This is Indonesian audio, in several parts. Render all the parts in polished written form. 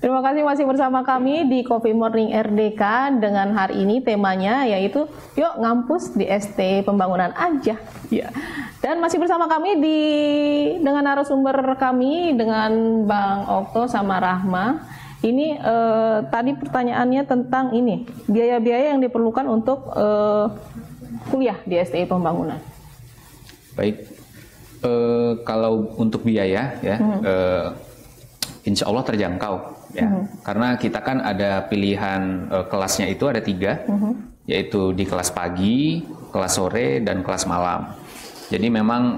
Terima kasih masih bersama kami di Coffee Morning RDK dengan hari ini temanya yaitu yuk ngampus di ST Pembangunan aja. Ya. Dan masih bersama kami dengan narasumber kami dengan Bang Okto sama Rahma. Ini tadi pertanyaannya tentang ini biaya-biaya yang diperlukan untuk kuliah di ST Pembangunan. Baik, kalau untuk biaya ya. Insya Allah terjangkau ya, karena kita kan ada pilihan kelasnya itu ada 3, yaitu di kelas pagi, kelas sore, dan kelas malam. Jadi memang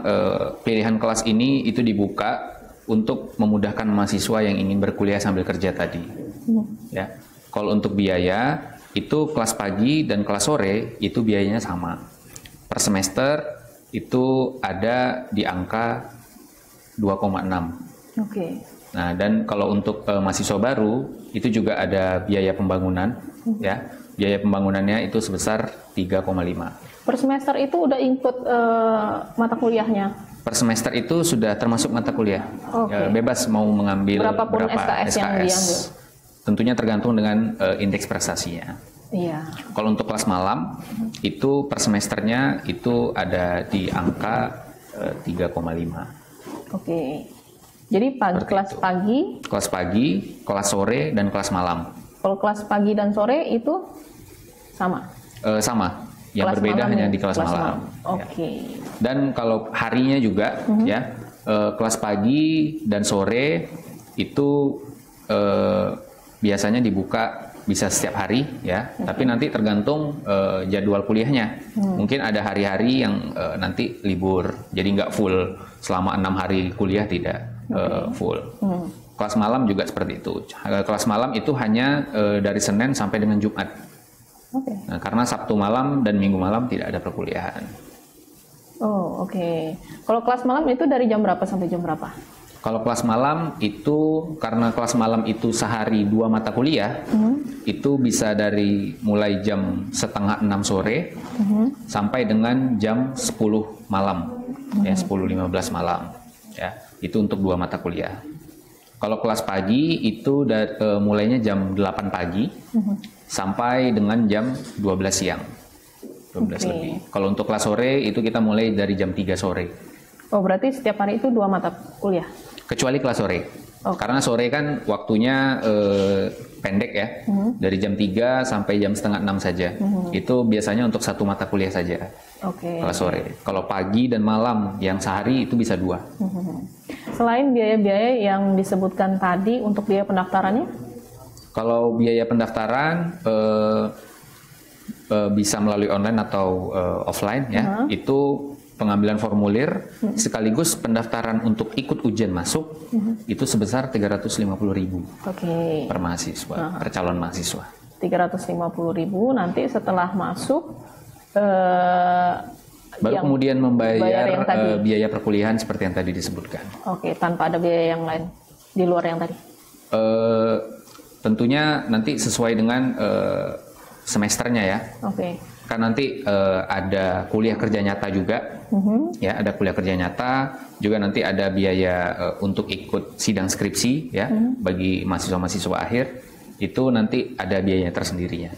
pilihan kelas ini itu dibuka untuk memudahkan mahasiswa yang ingin berkuliah sambil kerja tadi. Ya, kalau untuk biaya itu kelas pagi dan kelas sore itu biayanya sama. Per semester itu ada di angka 2,6. Oke. Nah, dan kalau untuk mahasiswa baru itu juga ada biaya pembangunan, ya. Biaya pembangunannya itu sebesar 3,5. Per semester itu udah input mata kuliahnya? Per semester itu sudah termasuk mata kuliah. Okay. Bebas mau mengambil berapa SKS yang diambil. Tentunya tergantung dengan indeks prestasinya. Iya. Kalau untuk kelas malam itu per semesternya itu ada di angka 3,5. Oke. Jadi kelas pagi, kelas sore, dan kelas malam. Kalau kelas pagi dan sore itu sama? Sama. Yang kelas berbeda hanya di kelas malam. Oke. Ya. Dan kalau harinya juga, ya, kelas pagi dan sore itu biasanya dibuka bisa setiap hari, ya. Tapi nanti tergantung jadwal kuliahnya. Mungkin ada hari-hari yang nanti libur, jadi nggak full selama 6 hari kuliah tidak. Full. Kelas malam juga seperti itu. Kelas malam itu hanya dari Senin sampai dengan Jumat. Okay. Nah, karena Sabtu malam dan Minggu malam tidak ada perkuliahan. Oh, oke. Kalau kelas malam itu dari jam berapa sampai jam berapa? Kalau kelas malam itu karena kelas malam itu sehari 2 mata kuliah, itu bisa dari mulai jam 5:30 sore sampai dengan jam 10 malam, ya 10:15 malam, ya. Itu untuk 2 mata kuliah. Kalau kelas pagi itu mulainya jam 8 pagi sampai dengan jam 12 siang. 12 lebih. Kalau untuk kelas sore itu kita mulai dari jam 3 sore. Oh, berarti setiap hari itu 2 mata kuliah? Kecuali kelas sore. Karena sore kan waktunya pendek ya. Dari jam 3 sampai jam 5:30 saja. Itu biasanya untuk 1 mata kuliah saja. Kelas sore. Kalau pagi dan malam yang sehari itu bisa 2. Selain biaya-biaya yang disebutkan tadi untuk biaya pendaftarannya? Kalau biaya pendaftaran bisa melalui online atau offline ya. Itu pengambilan formulir sekaligus pendaftaran untuk ikut ujian masuk itu sebesar 350.000 per mahasiswa, per calon mahasiswa. 350.000 nanti setelah masuk baru kemudian membayar biaya perkuliahan seperti yang tadi disebutkan. Oke, tanpa ada biaya yang lain di luar yang tadi? Tentunya nanti sesuai dengan semesternya ya. Oke. Kan nanti ada kuliah kerja nyata juga, ya ada kuliah kerja nyata, juga nanti ada biaya untuk ikut sidang skripsi ya bagi mahasiswa-mahasiswa akhir, itu nanti ada biayanya tersendirinya.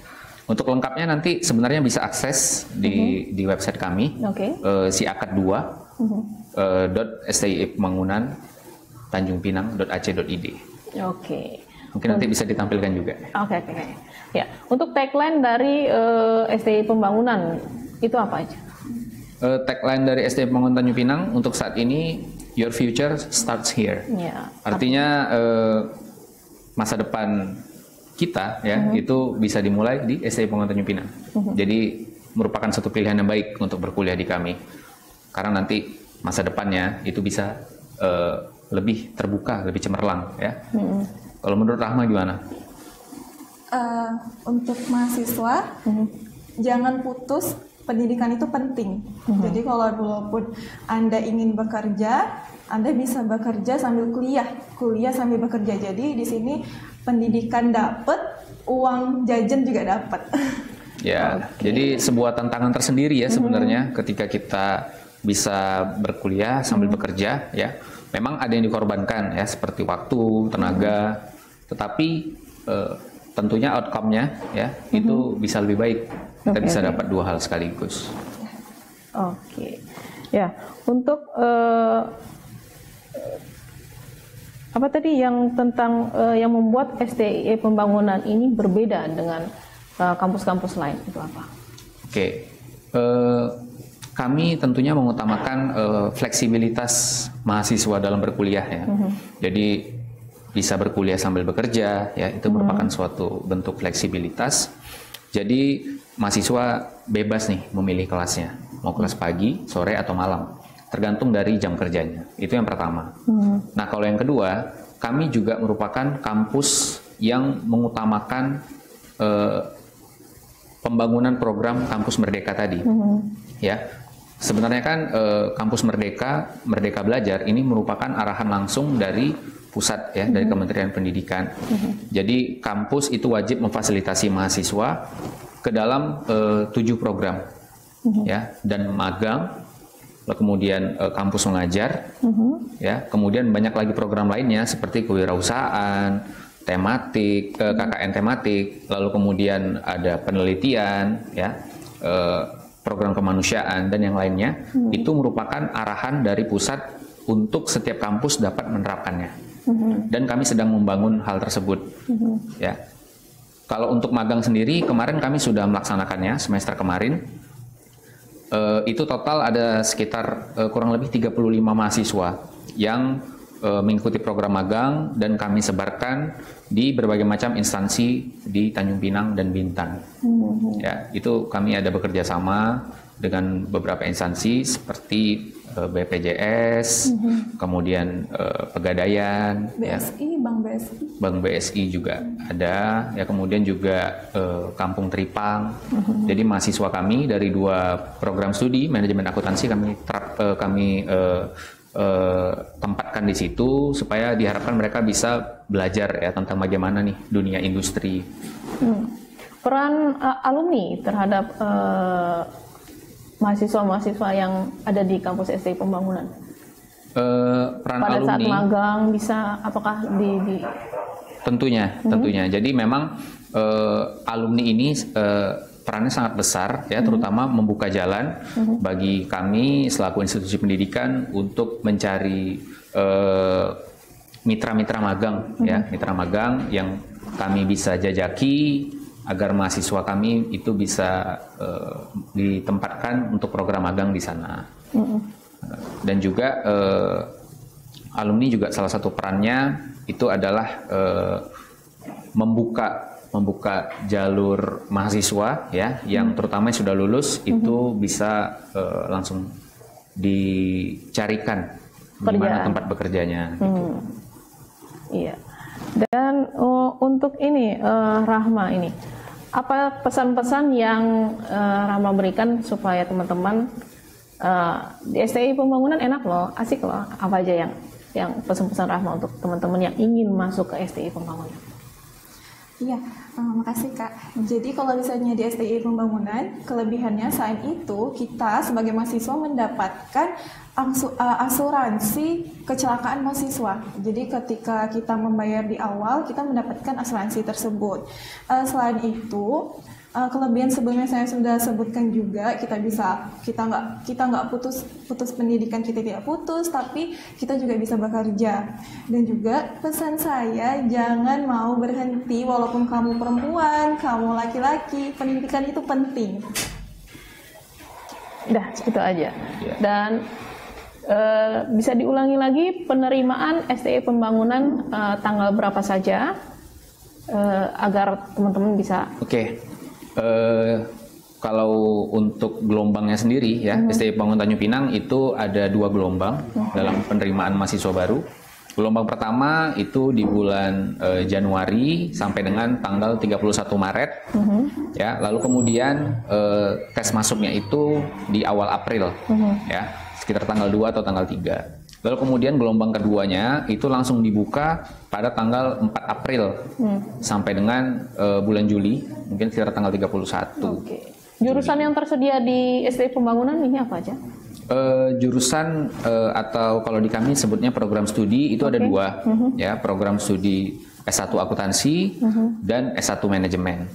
Untuk lengkapnya nanti sebenarnya bisa akses di website kami, siakat2.stii.pembangunan tanjungpinang.ac.id. Oke. Mungkin nanti bisa ditampilkan juga. Oke. Ya, untuk tagline dari STI Pembangunan itu apa aja? Tagline dari STI Pembangunan Tanjung Pinang untuk saat ini, your future starts here. Ya, artinya masa depan kita ya itu bisa dimulai di STI Pembangunan Tanjung Pinang. Jadi merupakan satu pilihan yang baik untuk berkuliah di kami. Karena nanti masa depannya itu bisa lebih terbuka, lebih cemerlang ya. Kalau menurut Rahma gimana? Untuk mahasiswa jangan putus, pendidikan itu penting. Jadi kalau walaupun Anda ingin bekerja, Anda bisa bekerja sambil kuliah sambil bekerja. Jadi di sini pendidikan dapat, uang jajan juga dapat. Ya, jadi sebuah tantangan tersendiri ya sebenarnya ketika kita bisa berkuliah sambil bekerja ya. Memang ada yang dikorbankan ya seperti waktu, tenaga, tetapi tentunya outcome-nya ya itu bisa lebih baik. Kita bisa dapat dua hal sekaligus. Oke. Ya, untuk apa tadi yang tentang yang membuat STIE Pembangunan ini berbeda dengan kampus-kampus lain itu apa? Oke. Kami tentunya mengutamakan fleksibilitas mahasiswa dalam berkuliah ya. Jadi bisa berkuliah sambil bekerja ya, itu merupakan suatu bentuk fleksibilitas. Jadi mahasiswa bebas nih memilih kelasnya, mau kelas pagi, sore atau malam, tergantung dari jam kerjanya. Itu yang pertama. Nah, kalau yang kedua, kami juga merupakan kampus yang mengutamakan pembangunan program Kampus Merdeka tadi. Ya, sebenarnya kan Kampus Merdeka, Merdeka Belajar ini merupakan arahan langsung dari pusat ya, dari Kementerian Pendidikan. Jadi kampus itu wajib memfasilitasi mahasiswa ke dalam 7 program ya, dan magang, kemudian kampus mengajar, ya, kemudian banyak lagi program lainnya seperti kewirausahaan, tematik, KKN tematik, lalu kemudian ada penelitian, ya, program kemanusiaan dan yang lainnya. Itu merupakan arahan dari pusat untuk setiap kampus dapat menerapkannya. Dan kami sedang membangun hal tersebut. Ya. Kalau untuk magang sendiri, kemarin kami sudah melaksanakannya semester kemarin. Itu total ada sekitar kurang lebih 35 mahasiswa yang mengikuti program magang dan kami sebarkan di berbagai macam instansi di Tanjung Pinang dan Bintan. Ya, itu kami ada bekerja sama dengan beberapa instansi seperti BPJS, kemudian Pegadaian, BSI, ya. Bank BSI juga ada, ya, kemudian juga Kampung Tripang. Jadi mahasiswa kami dari 2 program studi manajemen akuntansi kami tempatkan di situ supaya diharapkan mereka bisa belajar ya tentang bagaimana nih dunia industri. Peran alumni terhadap mahasiswa-mahasiswa yang ada di kampus STI Pembangunan. Peran pada alumni saat magang bisa apakah di tentunya. Jadi memang alumni ini perannya sangat besar ya, terutama membuka jalan bagi kami selaku institusi pendidikan untuk mencari mitra-mitra magang ya, mitra magang yang kami bisa jajaki agar mahasiswa kami itu bisa ditempatkan untuk program magang di sana. Dan juga alumni juga salah satu perannya itu adalah membuka jalur mahasiswa ya, yang terutama yang sudah lulus itu bisa langsung dicarikan di mana tempat bekerjanya. Gitu. Iya. Dan untuk ini Rahma ini, apa pesan-pesan yang Rahma berikan supaya teman-teman di STI Pembangunan enak loh, asik loh, apa aja yang pesan-pesan Rahma untuk teman-teman yang ingin masuk ke STI Pembangunan? Iya, makasih Kak. Jadi kalau misalnya di STI Pembangunan, kelebihannya saat itu kita sebagai mahasiswa mendapatkan asuransi kecelakaan mahasiswa. Jadi ketika kita membayar di awal, kita mendapatkan asuransi tersebut. Selain itu, kelebihan sebelumnya saya sudah sebutkan juga, kita nggak putus pendidikan, kita tidak putus, tapi kita juga bisa bekerja. Dan juga pesan saya, jangan mau berhenti walaupun kamu perempuan, kamu laki-laki, pendidikan itu penting. Udah, segitu aja. Dan bisa diulangi lagi penerimaan STI Pembangunan tanggal berapa saja agar teman-teman bisa. Oke. Kalau untuk gelombangnya sendiri ya, STI Pembangunan Tanjung Pinang itu ada 2 gelombang dalam penerimaan mahasiswa baru. Gelombang pertama itu di bulan Januari sampai dengan tanggal 31 Maret. Ya, lalu kemudian tes masuknya itu di awal April. Ya, sekitar tanggal 2 atau tanggal 3. Lalu kemudian gelombang keduanya itu langsung dibuka pada tanggal 4 April sampai dengan bulan Juli, mungkin sekitar tanggal 31. Oke. Jurusan yang tersedia di STI Pembangunan ini apa aja? Jurusan atau kalau di kami sebutnya program studi itu ada 2 ya, program studi S1 akuntansi dan S1 manajemen.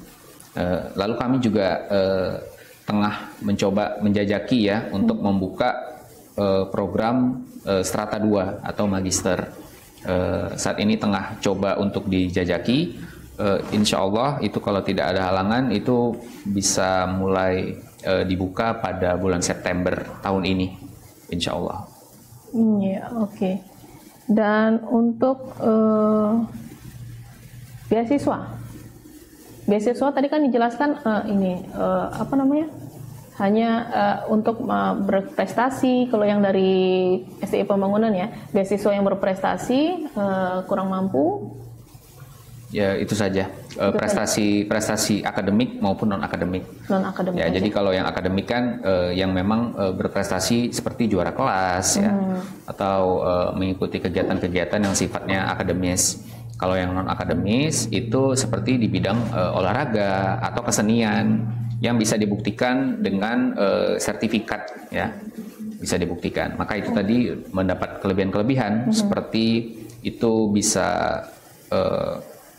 Lalu kami juga tengah mencoba menjajaki ya untuk membuka program Strata 2 atau Magister. Saat ini tengah coba untuk dijajaki. Insya Allah itu kalau tidak ada halangan itu bisa mulai dibuka pada bulan September tahun ini, insya Allah. Ya, oke. Dan untuk beasiswa tadi kan dijelaskan apa namanya? Hanya untuk berprestasi. Kalau yang dari STI Pembangunan ya, beasiswa yang berprestasi kurang mampu. Ya itu saja, prestasi akademik maupun non akademik. Ya, jadi kalau yang akademik kan yang memang berprestasi seperti juara kelas ya, atau mengikuti kegiatan-kegiatan yang sifatnya akademis. Kalau yang non akademis itu seperti di bidang olahraga atau kesenian yang bisa dibuktikan dengan sertifikat ya, bisa dibuktikan. Maka itu tadi mendapat kelebihan-kelebihan seperti itu bisa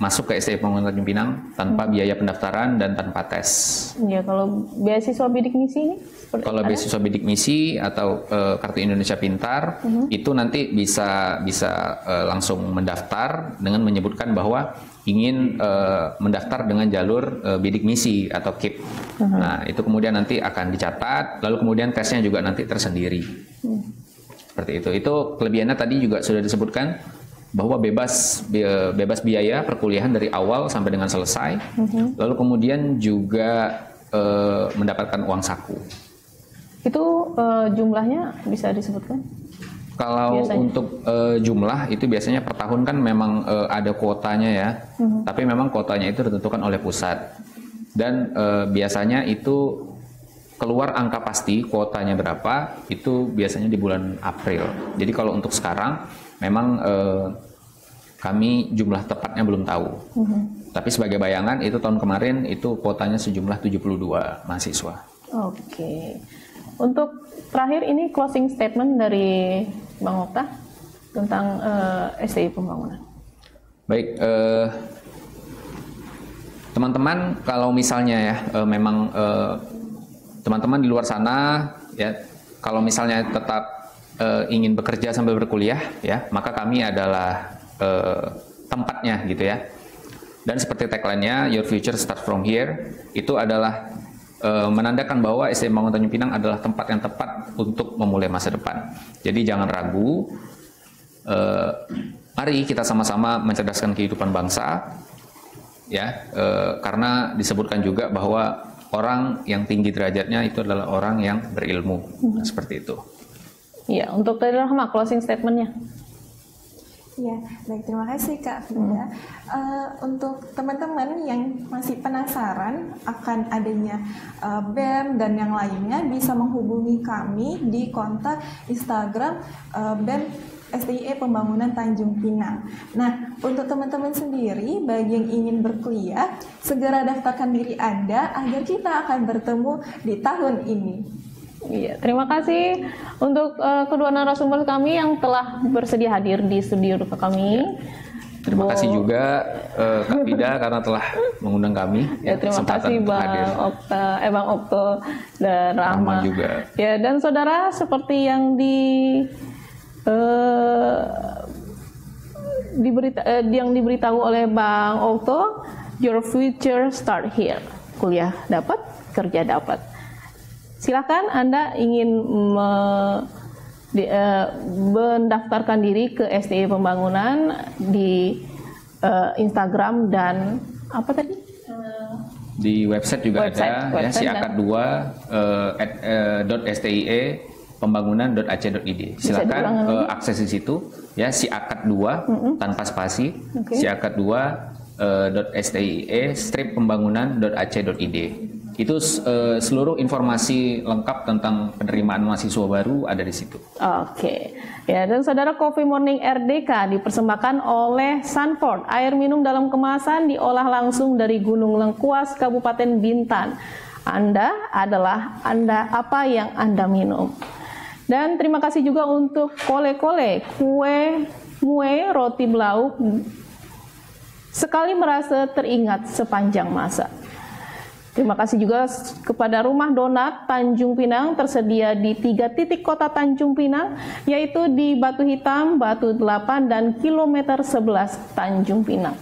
masuk ke STI Pembangunan Tanjung Pinang tanpa biaya pendaftaran dan tanpa tes. Ya, kalau beasiswa bidik misi ini? Kalau beasiswa bidik misi atau Kartu Indonesia Pintar itu nanti bisa langsung mendaftar dengan menyebutkan bahwa ingin mendaftar dengan jalur bidik misi atau KIP. Nah, itu kemudian nanti akan dicatat, lalu kemudian tesnya juga nanti tersendiri. Seperti itu. Itu kelebihannya tadi juga sudah disebutkan, bahwa bebas biaya perkuliahan dari awal sampai dengan selesai, lalu kemudian juga mendapatkan uang saku. Itu jumlahnya bisa disebutkan? Kalau biasanya untuk jumlah itu biasanya per tahun kan memang ada kuotanya ya, tapi memang kuotanya itu ditentukan oleh pusat dan biasanya itu keluar angka pasti kuotanya berapa itu biasanya di bulan April. Jadi kalau untuk sekarang memang kami jumlah tepatnya belum tahu. Tapi sebagai bayangan itu tahun kemarin itu kuotanya sejumlah 72 mahasiswa. Oke. Untuk terakhir ini closing statement dari Bang Okta tentang STI Pembangunan. Baik, teman-teman kalau misalnya ya memang teman-teman di luar sana ya kalau misalnya tetap ingin bekerja sambil berkuliah ya, maka kami adalah tempatnya gitu ya. Dan seperti tagline-nya Your Future Start From Here, itu adalah menandakan bahwa STI Pembangunan Tanjung Pinang adalah tempat yang tepat untuk memulai masa depan. Jadi jangan ragu, mari kita sama-sama mencerdaskan kehidupan bangsa ya, karena disebutkan juga bahwa orang yang tinggi derajatnya itu adalah orang yang berilmu. Seperti itu. Ya, untuk Teh Rahma, closing statement-nya. Ya, baik, terima kasih Kak Frida. Untuk teman-teman yang masih penasaran akan adanya BEM dan yang lainnya, bisa menghubungi kami di kontak Instagram BEM STIE Pembangunan Tanjung Pinang. Nah, untuk teman-teman sendiri, bagi yang ingin berkuliah, segera daftarkan diri Anda agar kita akan bertemu di tahun ini. Iya, terima kasih untuk kedua narasumber kami yang telah bersedia hadir di studio kami. Terima kasih juga Kak Frida karena telah mengundang kami. Ya, terima kasih Bang Okto dan Rahma juga. Ya, dan saudara, seperti yang diberitahu oleh Bang Okto, your future start here. Kuliah dapat, kerja dapat. Silakan Anda ingin mendaftarkan diri ke STI Pembangunan di Instagram dan apa tadi? Di website juga ada ya, siakat2.stie pembangunan.ac.id. Silakan akses di situ ya, siakat2 tanpa spasi, siakat2.stie/pembangunan.ac.id. Itu seluruh informasi lengkap tentang penerimaan mahasiswa baru ada di situ. Oke. Ya, dan saudara, Coffee Morning RDK dipersembahkan oleh Sanford, air minum dalam kemasan diolah langsung dari Gunung Lengkuas, Kabupaten Bintan. Anda adalah apa yang Anda minum. Dan terima kasih juga untuk kue roti belauk sekali merasa teringat sepanjang masa. Terima kasih juga kepada Rumah Donat Tanjung Pinang, tersedia di 3 titik kota Tanjung Pinang, yaitu di Batu Hitam, Batu 8, dan kilometer 11 Tanjung Pinang.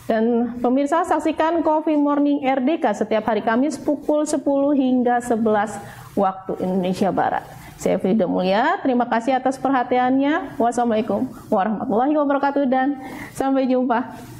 Dan pemirsa, saksikan Coffee Morning RDK setiap hari Kamis pukul 10 hingga 11 waktu Indonesia Barat. Saya Frida Mulia, terima kasih atas perhatiannya. Wassalamualaikum warahmatullahi wabarakatuh dan sampai jumpa.